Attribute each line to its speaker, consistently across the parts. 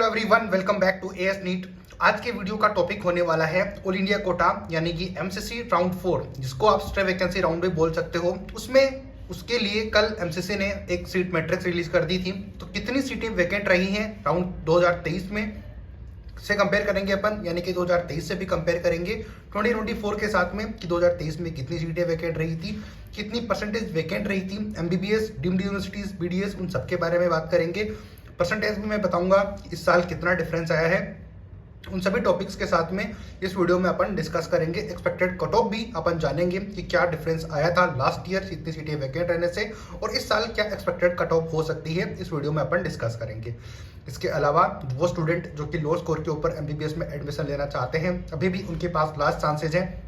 Speaker 1: Hello everyone, welcome back to AS NEET. आज के video का टॉपिक होने वाला है ऑल इंडिया कोटा यानी कि एमसीसी राउंड 4, जिसको आप स्ट्रे वैकेंसी राउंड भी बोल सकते हो। उसमें उसके लिए कल एमसीसी ने एक सीट मैट्रिक्स रिलीज कर दी थी। तो कितनी सीटें वैकेंट रही हैं राउंड 2023 में से कंपेयर करेंगे अपन, यानी कि 2023 से भी कंपेयर करेंगे 2024 के साथ में कि 2023 में कितनी सीटें वैकेंट रही थी, कितनी परसेंटेज वैकेंट रही थी, एमबीबीएस, डीम्ड यूनिवर्सिटीज, बीडीएस, उन सब के बारे में बात करेंगे। परसेंटेज में मैं बताऊंगा इस साल कितना डिफरेंस आया है। उन सभी टॉपिक्स के साथ में इस वीडियो में अपन डिस्कस करेंगे। एक्सपेक्टेड कट ऑफ भी अपन जानेंगे कि क्या डिफरेंस आया था लास्ट ईयर इतनी सीटें वैकेंट रहने से, और इस साल क्या एक्सपेक्टेड कट ऑफ हो सकती है, इस वीडियो में अपन डिस्कस करेंगे। इसके अलावा वो स्टूडेंट जो कि लो स्कोर के ऊपर एमबीबीएस में एडमिशन लेना चाहते हैं, अभी भी उनके पास लास्ट चांसेज हैं।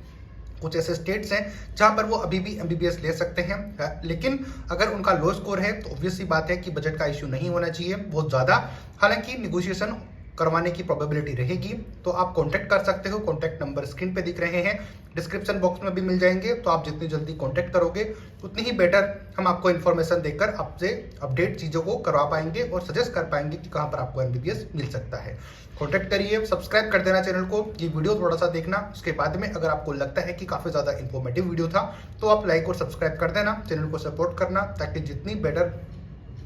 Speaker 1: कुछ ऐसे स्टेट्स हैं जहां पर वो अभी भी एमबीबीएस ले सकते हैं, लेकिन अगर उनका लो स्कोर है तो ऑब्वियस सी बात है कि बजट का इश्यू नहीं होना चाहिए बहुत ज़्यादा। हालांकि निगोशिएशन करवाने की प्रोबेबिलिटी रहेगी, तो आप कांटेक्ट कर सकते हो। कांटेक्ट नंबर स्क्रीन पे दिख रहे हैं, डिस्क्रिप्शन बॉक्स में भी मिल जाएंगे। तो आप जितनी जल्दी कांटेक्ट करोगे उतनी ही बेटर हम आपको इन्फॉर्मेशन देकर आपसे अपडेट चीज़ों को करवा पाएंगे और सजेस्ट कर पाएंगे कि कहाँ पर आपको एमबीबीएस मिल सकता है। कांटेक्ट करिए, सब्सक्राइब कर देना चैनल को। ये वीडियो थोड़ा सा देखना, उसके बाद में अगर आपको लगता है कि काफ़ी ज़्यादा इन्फॉर्मेटिव वीडियो था तो आप लाइक और सब्सक्राइब कर देना, चैनल को सपोर्ट करना, ताकि जितनी बेटर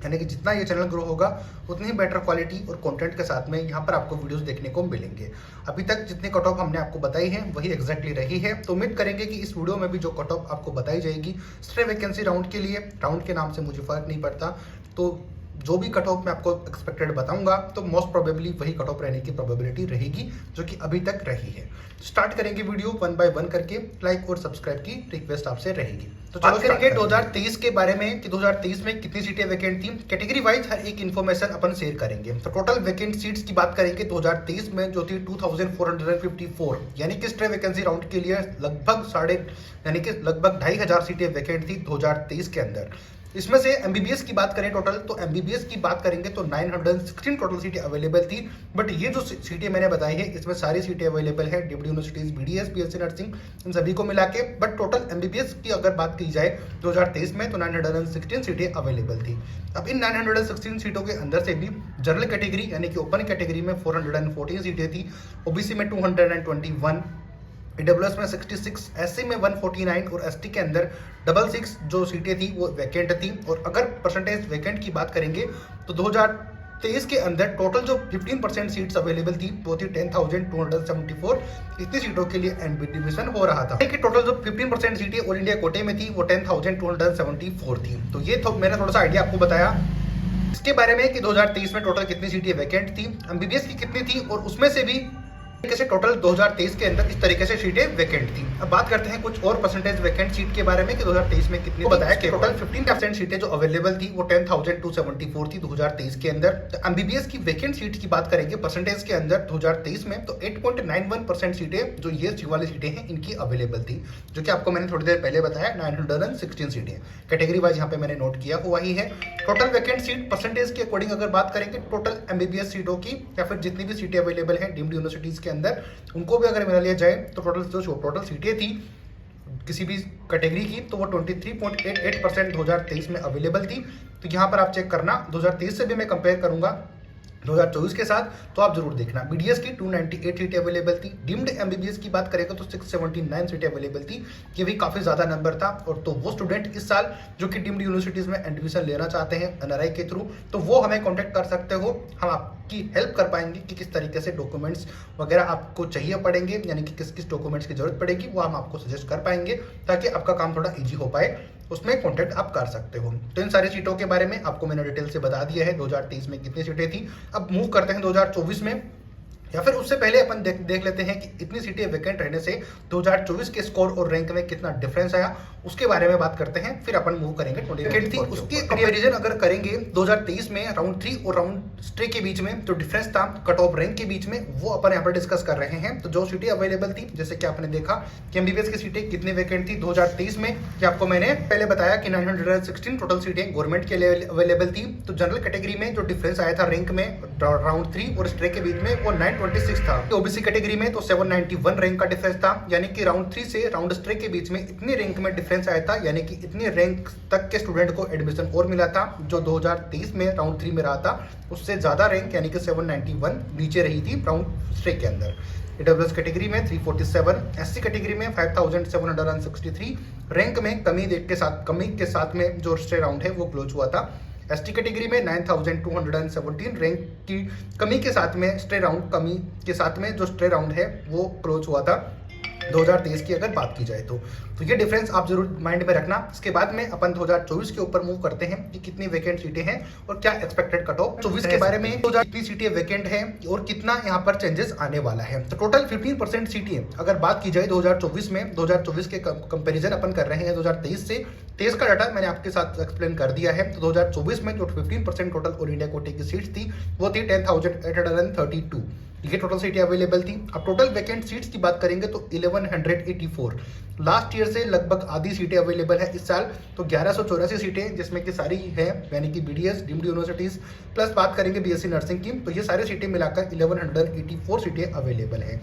Speaker 1: यानी कि जितना ये चैनल ग्रो होगा उतनी ही बेटर क्वालिटी और कंटेंट के साथ में यहाँ पर आपको वीडियोस देखने को मिलेंगे। अभी तक जितने कट ऑफ हमने आपको बताई है वही एग्जैक्टली रही है, तो उम्मीद करेंगे कि इस वीडियो में भी जो कट ऑफ आपको बताई जाएगी स्ट्रे वैकेंसी राउंड के लिए, राउंड के नाम से मुझे फर्क नहीं पड़ता, तो जो भी कट ऑफ मैं आपको एक्सपेक्टेड बताऊंगा तो मोस्ट प्रोबेबली वही कट ऑफ रहने की प्रोबेबिलिटी रहेगी जो कि अभी तक रही है। स्टार्ट करेंगे वीडियो 1 बाय 1 करके, लाइक और सब्सक्राइब की रिक्वेस्ट आपसे रहेगी। तो चलो करेंगे 2023 के बारे में कि 2023 में कितनी सीटें वैकेंट थी। कैटेगरी वाइज हर एक इन्फॉर्मेशन अपन शेयर करेंगे। तो टोटल वैकेंट सीट्स की बात करेंगे 2023 में जो थी 2454, यानी कि स्ट्रे वैकेंसी राउंड के लिए लगभग 2500 सीटें वैकेंट थी 2023 के अंदर। इसमें से एमबीबीएस की बात करें टोटल, तो एमबीबीएस की बात करेंगे तो 916 टोटल सीटें अवेलेबल थी। बट ये जो सीटें मैंने बताई है इसमें सारी सीटें अवेलेबल है deemed universities, BDS, BSc nursing, इन सभी को मिला के। बट टोटल एमबीबीएस की अगर बात की जाए 2023 में तो 916 सीटें अवेलेबल थी। अब इन 916 सीटों के अंदर से भी जनरल कैटेगरी यानी कि ओपन कैटेगरी में 414 सीटें थी, ओबीसी में 221, ईडब्ल्यूएस में 66, एससी में 149 और एसटी के अंदर 66 जो सीटें थी वो वैकेंट थी। और अगर परसेंटेज वैकेंट की बात करेंगे तो 2023 के अंदर टोटल जो 15% सीट्स अवेलेबल थी वो थी 10,274। इतनी सीटों के लिए एडमिशन हो रहा था। टोटल जो 15% सीटें ऑल इंडिया कोटे में थी वो 10,274 थी। तो ये मैंने थोड़ा सा आइडिया आपको बताया इसके बारे में कि 2023 में टोटल कितनी सीटें वैकेंट थी, एमबीबीएस की कितनी थी, और उसमें से भी कैसे टोटल 2023 के अंदर इस तरीके से सीटें वैकेंट थी। अब बात करते हैं कुछ और परसेंटेज वैकेंट सीट के बारे में कि 2023 में कितनी बताया कि टोटल 15% सीटें जो अवेलेबल थी वो 10,274 थी 2023 के अंदर। तो एमबीबीएस की वैकेंट सीट की बात करेंगे परसेंटेज के अंदर 2023 में तो 8.91% सीटें जो ये वाली सीटें हैं इनकी अवेलेबल थी, जो कि आपको मैंने थोड़ी देर पहले बताया 916 सीटें। कैटेगरी वाइज यहाँ पे मैंने नोट किया हुआ ही है। टोटल वैकेंट सीट परसेंटेज के अकॉर्डिंग अगर बात करेंगे टोटल एमबीबीएस सीटों की या फिर जितनी भी सीटें अवेलेबल हैं डीम्ड यूनिवर्सिटीज के अंदर उनको भी अगर मिला लिया जाए तो टोटल सीटें थी किसी भी कैटेगरी की तो वो 23.88% 2023 में अवेलेबल थी। तो यहाँ पर आप चेक करना, 2023 से भी मैं कंपेयर करूंगा 2024 के साथ, तो आप जरूर देखना। बीडीएस की 298 सीटें अवेलेबल थी। डीम्ड एमबीबीएस की बात करेंगे तो 679 सीटें अवेलेबल थी। ये भी काफ़ी ज़्यादा नंबर था। और तो वो स्टूडेंट इस साल जो कि डीम्ड यूनिवर्सिटीज़ में एडमिशन लेना चाहते हैं एनआरआई के थ्रू, तो वो हमें कॉन्टैक्ट कर सकते हो। हम आपकी हेल्प कर पाएंगे कि किस तरीके से डॉक्यूमेंट्स वगैरह आपको चाहिए पड़ेंगे, यानी कि किस किस डॉक्यूमेंट्स की जरूरत पड़ेगी वो हम आपको सजेस्ट कर पाएंगे ताकि आपका काम थोड़ा ईजी हो पाए। उसमें कॉन्टैक्ट आप कर सकते हो। तो इन सारी सीटों के बारे में आपको मैंने डिटेल से बता दिया है 2023 में कितनी सीटें थी। अब मूव करते हैं 2024 में, या फिर उससे पहले अपन देख लेते हैं कि इतनी सीटें वैकेंट रहने से 2024 के स्कोर और रैंक में कितना डिफरेंस आया, उसके बारे में बात करते हैं। फिर अपन मूव करेंगे 20 थी उसकी कंपैरिजन अगर करेंगे 2023 में राउंड 3 और राउंड स्ट्रे के बीच में जो डिफरेंस था कट ऑफ रैंक के बीच में, वो अपन यहाँ पर डिस्कस कर रहे हैं। तो जो सीटें अवेलेबल थी, जैसे कि आपने देखा कि एमबीबीएस की सीटें कितनी वैकेंट थी 2023 में, कि आपको मैंने पहले बताया कि 916 टोटल सीटें गवर्नमेंट के लिए अवेलेबल थी। तो जनरल कैटेगरी में जो डिफरेंस आया था रैंक में राउंड 3 और स्ट्रे के बीच में वो 9 726 था। ओबीसी कैटेगरी में तो 791 रैंक का डिफरेंस था, यानी कि राउंड 3 से राउंड स्ट्रे के बीच में इतनी रैंक में डिफरेंस आया था, यानी कि इतनी रैंक तक के स्टूडेंट को एडमिशन और मिला था। जो 2023 में राउंड 3 में रहा था उससे ज्यादा रैंक यानी कि 791 नीचे रही थी राउंड स्ट्रे के अंदर। ईडब्ल्यूएस कैटेगरी में 347, एससी कैटेगरी में 5763 रैंक में कमी के साथ में जो स्ट्रे राउंड है वो क्लोज हुआ था। एसटी कैटेगरी में 9217 रैंक की कमी के साथ में कमी के साथ में जो स्ट्रे राउंड है वो क्लोज हुआ था 2023 की अगर बात की जाए तो ये डिफरेंस आप जरूर माइंड में रखना। इसके बाद में अपन 2024 के ऊपर मूव करते हैं कि कितनी वैकेंट सीटें हैं और क्या एक्सपेक्टेड कट ऑफ 24 के बारे में, कितनी सीटें वैकेंट हैं और कितना यहाँ पर चेंजेस आने वाला है। तो टोटल 15% सीटें अगर बात की जाए 2024 में, 2024 के कंपेरिजन अपन कर रहे हैं 2023 से। 23 का डाटा मैंने आपके साथ एक्सप्लेन कर दिया है। तो 2024 में जो 15% टोटल ऑल इंडिया कोटे की सीट्स थी वो थी 10,832, ये टोटल सीटें अवेलेबल थी। अब टोटल वैकेंट सीट्स की बात करेंगे तो 1184, लास्ट ईयर से लगभग आधी सीटें अवेलेबल है इस साल। तो 1184 सीटें जिसमें कि सारी है यानी कि बीडीएस डीम्ड यूनिवर्सिटीज प्लस बात करेंगे बीएससी नर्सिंग की, तो ये सारी सीटें मिलाकर 1184 सीटें अवेलेबल है,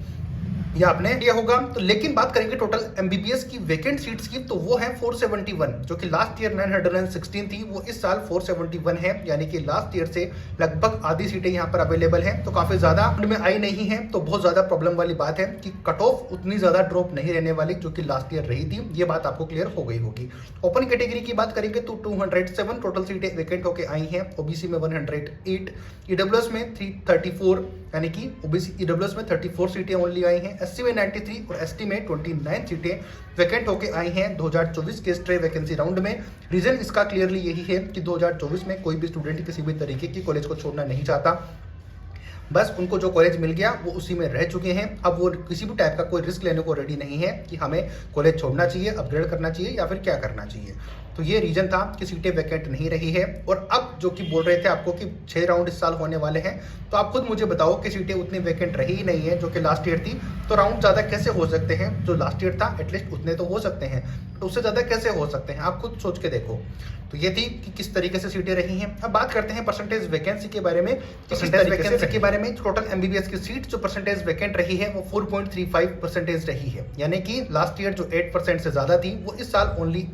Speaker 1: ये आपने दिया होगा। तो लेकिन बात करेंगे टोटल एमबीबीएस की वैकेंट सीट्स की तो वो है 471, जो कि लास्ट ईयर 916 थी, वो इस साल 471 है, यानी कि लास्ट ईयर से लगभग आधी सीटें यहाँ पर अवेलेबल हैं। तो काफी ज्यादा में आई नहीं है, तो बहुत ज्यादा प्रॉब्लम वाली बात है कि कट ऑफ उतनी ज्यादा ड्रॉप नहीं रहने वाली जो कि लास्ट ईयर रही थी, ये बात आपको क्लियर हो गई होगी। ओपन कैटेगरी की बात करेंगे तो 207 टोटल सीटें वैकेंट होकर आई हैं, ओबीसी में 108, ईडब्ल्यूएस में 334, यानी कि ओबीसी ईडब्ल्यूएस में 34 सीटें ओनली आई हैं, एससी में 93 और एसटी में 29 सीटें वैकेंट होके आई हैं 2024 के स्ट्रे वैकेंसी राउंड में। रीजन इसका क्लियरली यही है कि 2024 में कोई भी स्टूडेंट किसी भी तरीके की कॉलेज को छोड़ना नहीं चाहता, बस उनको जो कॉलेज मिल गया वो उसी में रह चुके हैं। अब वो किसी भी टाइप का कोई रिस्क लेने को रेडी नहीं है कि हमें कॉलेज छोड़ना चाहिए, अपग्रेड करना चाहिए या फिर क्या करना चाहिए। तो ये रीजन था कि सीटें वैकेंट नहीं रही है। और अब जो कि बोल रहे थे आपको कि 6 राउंड इस साल होने वाले हैं, तो आप खुद मुझे बताओ कि सीटें उतनी वैकेंट रही ही नहीं है जो कि लास्ट ईयर थी, तो राउंड ज़्यादा कैसे हो सकते हैं? जो लास्ट ईयर था एटलीस्ट उतने तो हो सकते हैं, तो उससे ज़्यादा कैसे हो सकते हैं? आप खुद सोच के देखो। तो ये थी कि किस तरीके से सीटें रही हैं। अब बात करते हैं परसेंटेज वैकेंसी के बारे में। परसेंटेज वैकेंसी के बारे में टोटल एमबीबीएस की सीट जो परसेंटेज वैकेंट रही है वो 4.35% रही है, यानी कि लास्ट ईयर जो 8% से ज़्यादा थी वो इस साल ओनली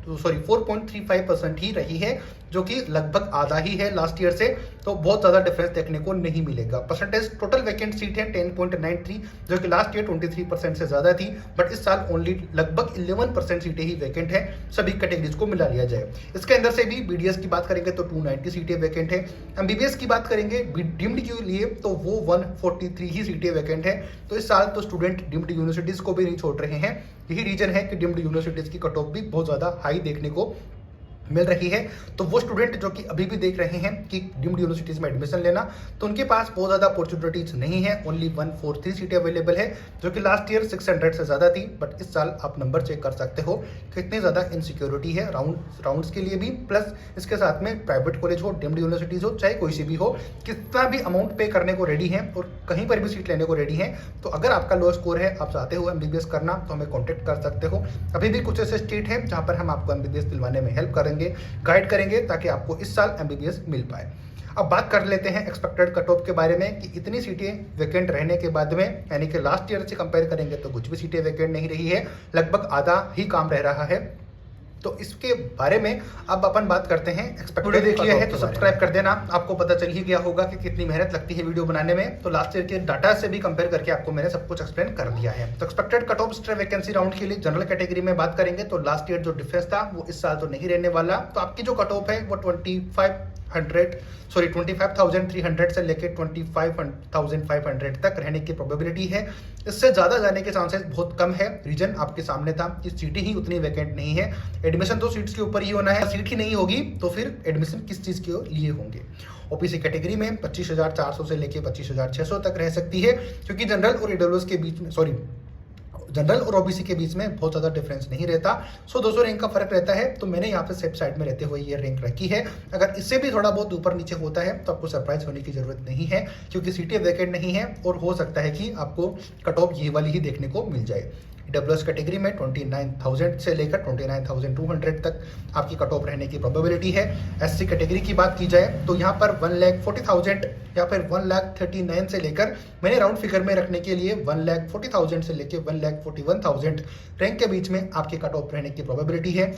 Speaker 1: 4.35% ही रही है, जो कि लगभग आधा ही है लास्ट ईयर से। तो बहुत ज्यादा डिफरेंस देखने को नहीं मिलेगा। परसेंटेज टोटल वैकेंट सीट है 10.93, जो कि लास्ट ईयर 23% से ज्यादा थी, बट इस साल ओनली लगभग 11% सीटें ही वैकेंट है, सभी कैटेगरीज को मिला लिया जाए। इसके अंदर से भी बीडीएस की बात करेंगे तो 290 सीटें वैकेंट है, एमबीबीएस की बात करेंगे डीम्ड के लिए तो वो 143 ही सीटें वैकेंट है। तो इस साल तो स्टूडेंट डीम्ड यूनिवर्सिटीज को भी नहीं छोड़ रहे हैं, यही रीजन है कि डीम्ड यूनिवर्सिटीज की कट ऑफ भी बहुत ज्यादा हाई देखने को मिल रही है। तो वो स्टूडेंट जो कि अभी भी देख रहे हैं कि डीम्ड यूनिवर्सिटीज में एडमिशन लेना, तो उनके पास बहुत ज़्यादा अपॉर्चुनिटीज नहीं है। ओनली 143 सीटें अवेलेबल है, जो कि लास्ट ईयर 600 से ज़्यादा थी, बट इस साल आप नंबर चेक कर सकते हो कितनी ज़्यादा इनसिक्योरिटी है राउंड्स के लिए भी, प्लस इसके साथ में प्राइवेट कॉलेज हो, डीम्ड यूनिवर्सिटीज हो, चाहे कोई सी भी हो, कितना भी अमाउंट पे करने को रेडी है और कहीं पर भी सीट लेने को रेडी है। तो अगर आपका लो स्कोर है, आप चाहते हो एमबीबीएस करना, तो हमें कॉन्टेक्ट कर सकते हो। अभी भी कुछ ऐसे स्टेट हैं जहाँ पर हम आपको एमबीबीएस दिलवाने में हेल्प करेंगे, गाइड करेंगे, ताकि आपको इस साल एमबीबीएस मिल पाए। अब बात कर लेते हैं एक्सपेक्टेड कट ऑफ के बारे में कि इतनी सीटें वैकेंट रहने के बाद में, यानी कि लास्ट ईयर से कंपेयर करेंगे तो कुछ भी सीटें वैकेंट नहीं रही है, लगभग आधा ही काम रह रहा है। तो इसके बारे में अब अपन बात करते हैं। एक्सपेक्टेड देख लिया है तो सब्सक्राइब कर देना, आपको पता चल ही गया होगा कि कितनी मेहनत लगती है वीडियो बनाने में। तो लास्ट ईयर के डाटा से भी कंपेयर करके आपको मैंने सब कुछ एक्सप्लेन कर दिया है। तो expected cut off stray vacancy round के लिए जनरल कैटेगरी में बात करेंगे तो लास्ट ईयर जो डिफरेंस था वो इस साल तो नहीं रहने वाला। तो आपकी जो कट ऑफ है वो 25,300 से लेकर 25,500 तक रहने की प्रोबेबिलिटी है। इससे ज्यादा जाने के चांसेस बहुत कम है। रीजन आपके सामने था कि सीटें ही उतनी वैकेंट नहीं है, एडमिशन तो सीट्स के ऊपर ही होना है, सीट ही नहीं होगी तो फिर एडमिशन किस चीज के लिए होंगे। ओपीसी कैटेगरी में 25,400 से लेकर 25,600 तक रह सकती है, क्योंकि जनरल और ईडब्ल्यूएस के बीच में जनरल और ओबीसी के बीच में बहुत ज़्यादा डिफरेंस नहीं रहता, 100-200 रैंक का फर्क रहता है। तो मैंने यहाँ पे सेफ साइड में रहते हुए ये रैंक रखी है। अगर इससे भी थोड़ा बहुत ऊपर नीचे होता है तो आपको सरप्राइज होने की जरूरत नहीं है, क्योंकि सीटें वैकेंट नहीं है और हो सकता है कि आपको कट ऑफ ये वाली ही देखने को मिल जाए। EWS कैटेगरी में 29,000 से लेकर 29,200 तक आपकी कट ऑफ रहने की प्रोबेबिलिटी है। SC कैटेगरी की बात की जाए तो यहाँ पर 1,40,000 या फिर 1,39,000 से लेकर मैंने राउंड फिगर में रखने के लिए 1,40,000 से लेकर 1,41,000 रैंक के बीच में आपके कट ऑफ रहने की प्रोबेबिलिटी है।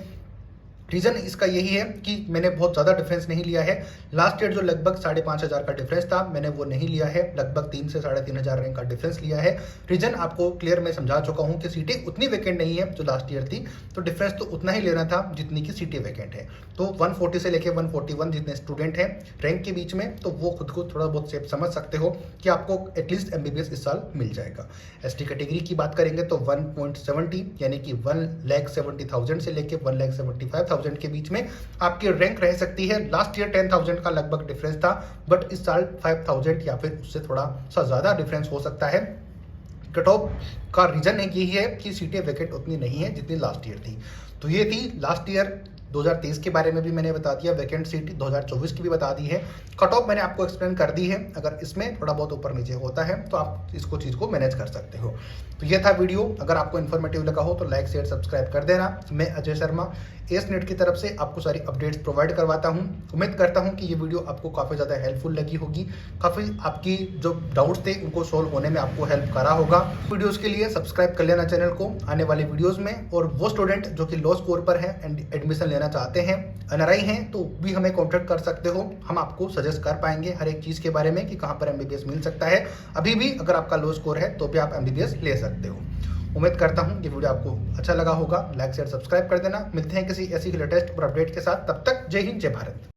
Speaker 1: रीज़न इसका यही है कि मैंने बहुत ज़्यादा डिफरेंस नहीं लिया है। लास्ट ईयर जो लगभग 5,500 का डिफरेंस था मैंने वो नहीं लिया है, लगभग 3 से 3,500 रैंक का डिफरेंस लिया है। रीज़न आपको क्लियर मैं समझा चुका हूँ कि सीटें उतनी वैकेंट नहीं है जो लास्ट ईयर थी, तो डिफरेंस तो उतना ही लेना था जितनी की सीटें वैकेंट है। तो 140 से लेकर 141 जितने स्टूडेंट हैं रैंक के बीच में, तो वो खुद को थोड़ा बहुत सेफ समझ सकते हो कि आपको एटलीस्ट MBBS इस साल मिल जाएगा। ST कैटेगरी की बात करेंगे तो 1.70 यानी कि 1,70,000 से लेकर 1,75,000 के बीच में आपकी रैंक रह सकती है। लास्ट ईयर 10,000 का लगभग डिफरेंस था, बट इस साल 5,000 या फिर उससे थोड़ा सा ज़्यादा डिफरेंस हो सकता है। कट ऑफ का रीजन एक यही है कि सीटें वैकेंट उतनी नहीं है जितनी लास्ट ईयर थी। तो ये थी लास्ट ईयर 2023 के बारे में भी मैंने बता दिया, वैकेंट सीट 2024 की भी बता दी है। कट ऑफ मैंने आपको एक्सप्लेन कर दी है। अगर इसमें थोड़ा बहुत ऊपर नीचे होता है तो आप इसको चीज़ को मैनेज कर सकते हो। तो ये था वीडियो। अगर आपको इन्फॉर्मेटिव लगा हो तो लाइक शेयर सब्सक्राइब कर देना। मैं अजय शर्मा एस नेट की तरफ से आपको सारी अपडेट्स प्रोवाइड करवाता हूँ। उम्मीद करता हूँ कि ये वीडियो आपको काफ़ी ज़्यादा हेल्पफुल लगी होगी, काफ़ी आपकी जो डाउट्स थे उनको सोल्व होने में आपको हेल्प करा होगा। वीडियोस के लिए सब्सक्राइब कर लेना चैनल को आने वाले वीडियोस में। और वो स्टूडेंट जो कि लो स्कोर पर है एंड एडमिशन लेना चाहते हैं, NRI हैं, तो भी हमें कॉन्टैक्ट कर सकते हो। हम आपको सजेस्ट कर पाएंगे हर एक चीज़ के बारे में कि कहाँ पर MBBS मिल सकता है। अभी भी अगर आपका लो स्कोर है तो भी आप MBBS ले सकते हो। उम्मीद करता हूँ कि वीडियो आपको अच्छा लगा होगा। लाइक शेयर सब्सक्राइब कर देना। मिलते हैं किसी ऐसी लेटेस्ट और अपडेट के साथ। तब तक जय हिंद, जय भारत।